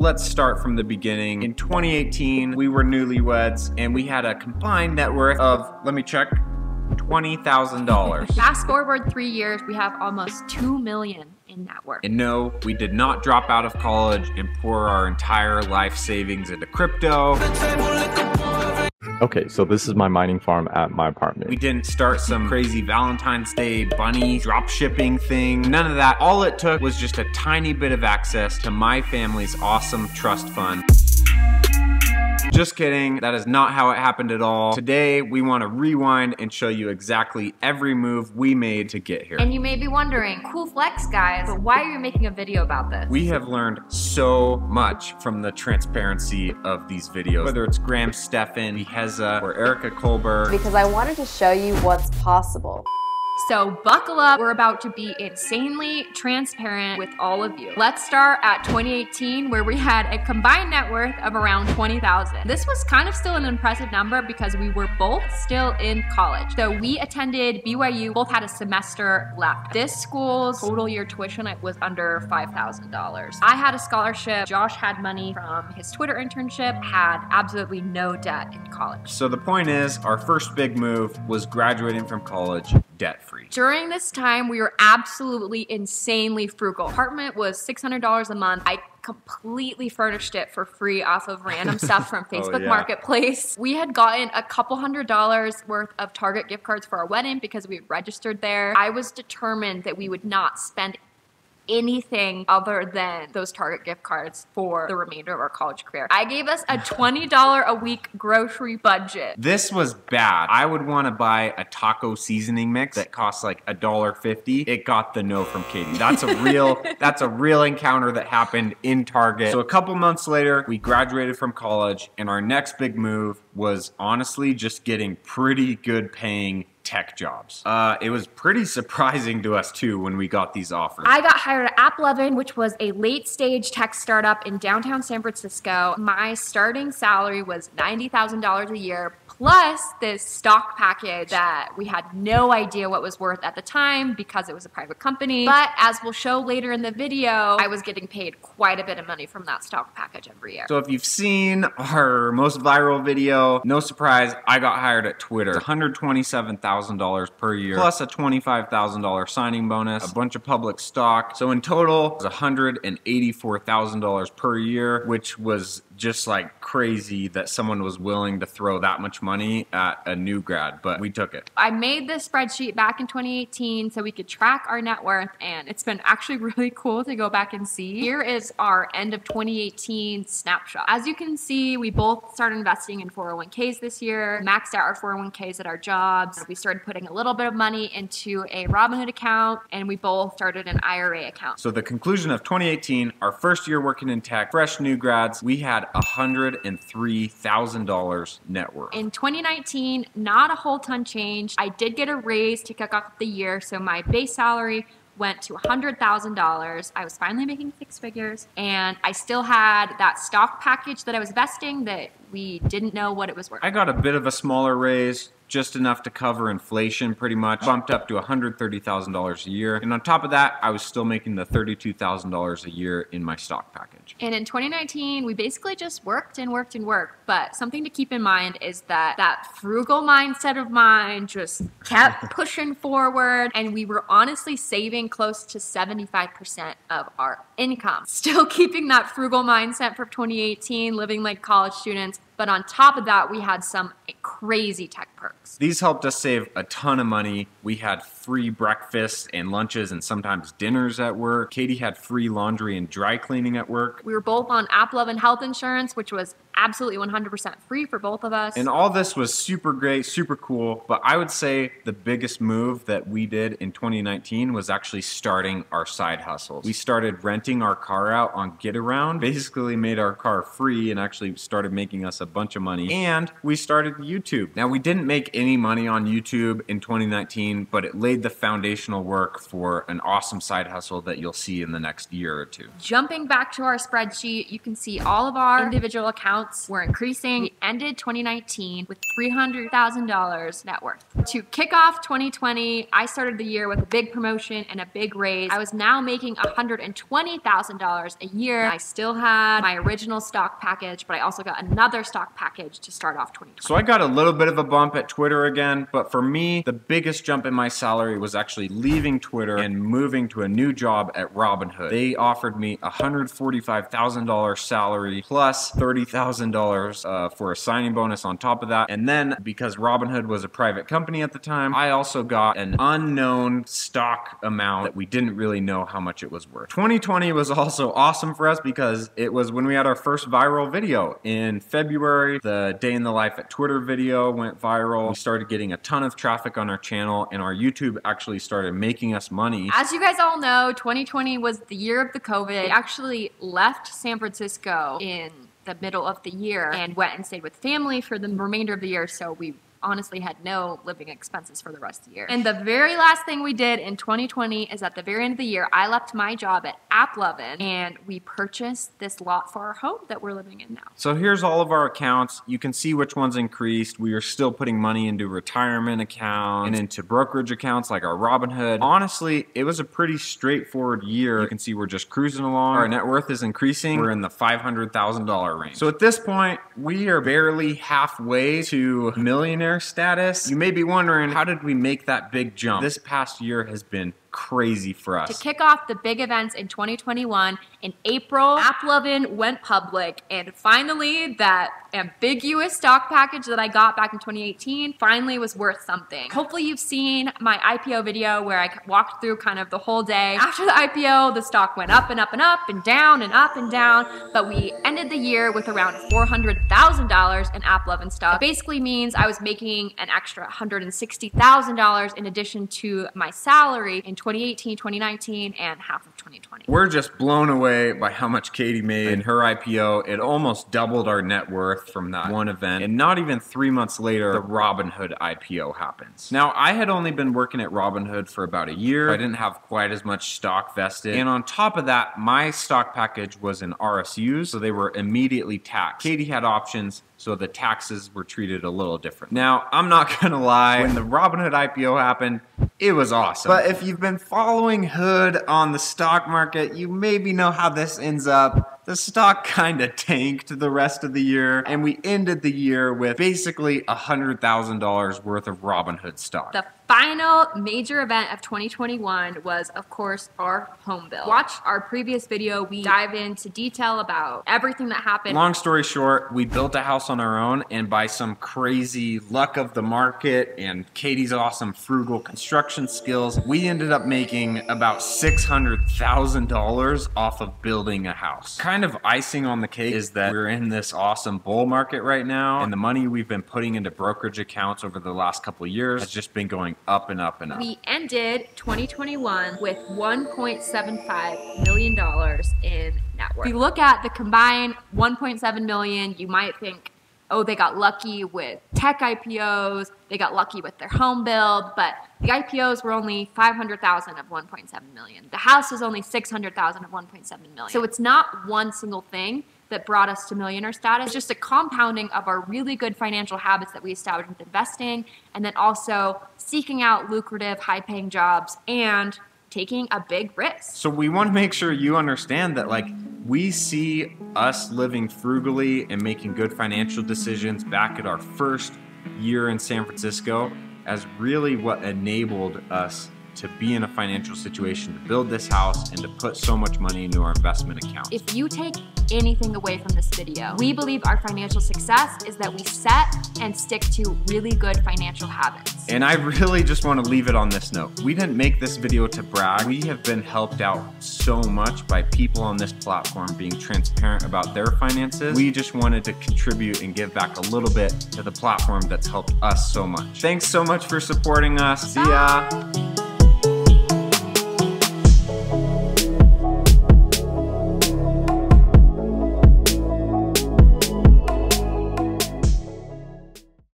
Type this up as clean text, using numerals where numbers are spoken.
Let's start from the beginning. In 2018, we were newlyweds and we had a combined net worth of, let me check, $20,000. Fast forward 3 years, we have almost $2 million in net worth. And no, we did not drop out of college and pour our entire life savings into crypto. Okay, so this is my mining farm at my apartment. We didn't start some crazy Valentine's Day bunny drop shipping thing. None of that. All it took was just a tiny bit of access to my family's awesome trust fund. Just kidding, that is not how it happened at all. Today, we want to rewind and show you exactly every move we made to get here. And you may be wondering, cool flex guys, but why are you making a video about this? We have learned so much from the transparency of these videos, whether it's Graham Stephan, Heza, or Erica Kolber. Because I wanted to show you what's possible. So buckle up, we're about to be insanely transparent with all of you. Let's start at 2018, where we had a combined net worth of around $20,000. This was kind of still an impressive number because we were both still in college. So we attended BYU, both had a semester left. This school's total year tuition was under $5,000. I had a scholarship, Josh had money from his Twitter internship, had absolutely no debt in college. So the point is, our first big move was graduating from college debt-free. During this time, we were absolutely insanely frugal. Apartment was $600 a month. I completely furnished it for free off of random stuff from Facebook Marketplace. We had gotten a couple $100s worth of Target gift cards for our wedding because we registered there. I was determined that we would not spend anything other than those Target gift cards for the remainder of our college career. I gave us a $20 a week grocery budget. This was bad. I would want to buy a taco seasoning mix that costs like $1.50. It got the no from Katie. That's a real encounter that happened in Target. So a couple months later, we graduated from college, and our next big move was honestly just getting pretty good paying tech jobs. It was pretty surprising to us too when we got these offers. I got hired at App11, which was a late stage tech startup in downtown San Francisco. My starting salary was $90,000 a year, plus this stock package that we had no idea what was worth at the time because it was a private company. But as we'll show later in the video, I was getting paid quite a bit of money from that stock package every year. So if you've seen our most viral video, no surprise, I got hired at Twitter. $127,000 per year, plus a $25,000 signing bonus, a bunch of public stock. So in total, it was $184,000 per year, which was just like crazy that someone was willing to throw that much money at a new grad, but we took it. I made this spreadsheet back in 2018 so we could track our net worth, and it's been actually really cool to go back and see. Here is our end of 2018 snapshot. As you can see, we both started investing in 401ks this year, maxed out our 401ks at our jobs. We started putting a little bit of money into a Robinhood account, and we both started an IRA account. So the conclusion of 2018, our first year working in tech, fresh new grads, we had $103,000 net worth. In 2019, not a whole ton changed. I did get a raise to kick off the year, so my base salary went to $100,000. I was finally making six figures, and I still had that stock package that I was vesting that we didn't know what it was worth. I got a bit of a smaller raise, just enough to cover inflation pretty much, bumped up to $130,000 a year. And on top of that, I was still making the $32,000 a year in my stock package. And in 2019, we basically just worked and worked and worked. But something to keep in mind is that that frugal mindset of mine just kept pushing forward, and we were honestly saving close to 75% of our income. Still keeping that frugal mindset from 2018, living like college students. But on top of that, we had some crazy tech perks. These helped us save a ton of money. We had free breakfasts and lunches and sometimes dinners at work. Katie had free laundry and dry cleaning at work. We were both on App11 health insurance, which was absolutely 100% free for both of us. And all this was super great, super cool. But I would say the biggest move that we did in 2019 was actually starting our side hustles. We started renting our car out on GetAround, basically made our car free and actually started making us a bunch of money. And we started YouTube. Now, we didn't make any money on YouTube in 2019, but it laid the foundational work for an awesome side hustle that you'll see in the next year or two. Jumping back to our spreadsheet, you can see all of our individual accounts accounts were increasing. We ended 2019 with $300,000 net worth. To kick off 2020, I started the year with a big promotion and a big raise. I was now making $120,000 a year. I still had my original stock package, but I also got another stock package to start off 2020. So I got a little bit of a bump at Twitter again, but for me, the biggest jump in my salary was actually leaving Twitter and moving to a new job at Robinhood. They offered me a $145,000 salary plus $30,000 for a signing bonus on top of that. And then because Robinhood was a private company at the time, I also got an unknown stock amount that we didn't really know how much it was worth. 2020 was also awesome for us because it was when we had our first viral video. In February, the day in the life at Twitter video went viral. We started getting a ton of traffic on our channel, and our YouTube actually started making us money. As you guys all know, 2020 was the year of the COVID. We actually left San Francisco in the middle of the year and went and stayed with family for the remainder of the year, so we honestly had no living expenses for the rest of the year. And the very last thing we did in 2020 is at the very end of the year, I left my job at AppLovin and we purchased this lot for our home that we're living in now. So here's all of our accounts. You can see which ones increased. We are still putting money into retirement accounts and into brokerage accounts like our Robinhood. Honestly, it was a pretty straightforward year. You can see we're just cruising along. Our net worth is increasing. We're in the $500,000 range. So at this point, we are barely halfway to millionaire status. You may be wondering, how did we make that big jump? This past year has been crazy for us. To kick off the big events in 2021, in April, AppLovin went public, and finally that ambiguous stock package that I got back in 2018 finally was worth something. Hopefully you've seen my IPO video where I walked through kind of the whole day. After the IPO, the stock went up and up and up and down and up and down, but we ended the year with around $400,000 in AppLovin stock. It basically means I was making an extra $160,000 in addition to my salary in 2018, 2019, and half of 2020. We're just blown away by how much Katie made in her IPO. It almost doubled our net worth from that one event. And not even 3 months later, the Robinhood IPO happens. Now, I had only been working at Robinhood for about a year. I didn't have quite as much stock vested. And on top of that, my stock package was in RSUs, so they were immediately taxed. Katie had options, so the taxes were treated a little different. Now, I'm not gonna lie, when the Robinhood IPO happened, it was awesome. But if you've been following Hood on the stock market, you maybe know how this ends up. The stock kind of tanked the rest of the year, and we ended the year with basically $100,000 worth of Robinhood stock. The final major event of 2021 was, of course, our home build. Watch our previous video. We dive into detail about everything that happened. Long story short, we built a house on our own, and by some crazy luck of the market and Katie's awesome frugal construction skills, we ended up making about $600,000 off of building a house. Kind of icing on the cake is that we're in this awesome bull market right now, and the money we've been putting into brokerage accounts over the last couple of years has just been going up and up and up. We ended 2021 with $1.75 million in net worth. If you look at the combined $1.7 million, you might think, oh, they got lucky with tech IPOs, they got lucky with their home build, but the IPOs were only $500,000 of $1.7 million. The house was only $600,000 of $1.7 million. So it's not one single thing that brought us to millionaire status. It's just a compounding of our really good financial habits that we established with investing, and then also seeking out lucrative, high-paying jobs and taking a big risk. So we want to make sure you understand that, like, we see us living frugally and making good financial decisions back at our first year in San Francisco as really what enabled us to be in a financial situation to build this house and to put so much money into our investment account. If you take anything away from this video, we believe our financial success is that we set and stick to really good financial habits. And I really just want to leave it on this note. We didn't make this video to brag. We have been helped out so much by people on this platform being transparent about their finances. We just wanted to contribute and give back a little bit to the platform that's helped us so much. Thanks so much for supporting us. See ya.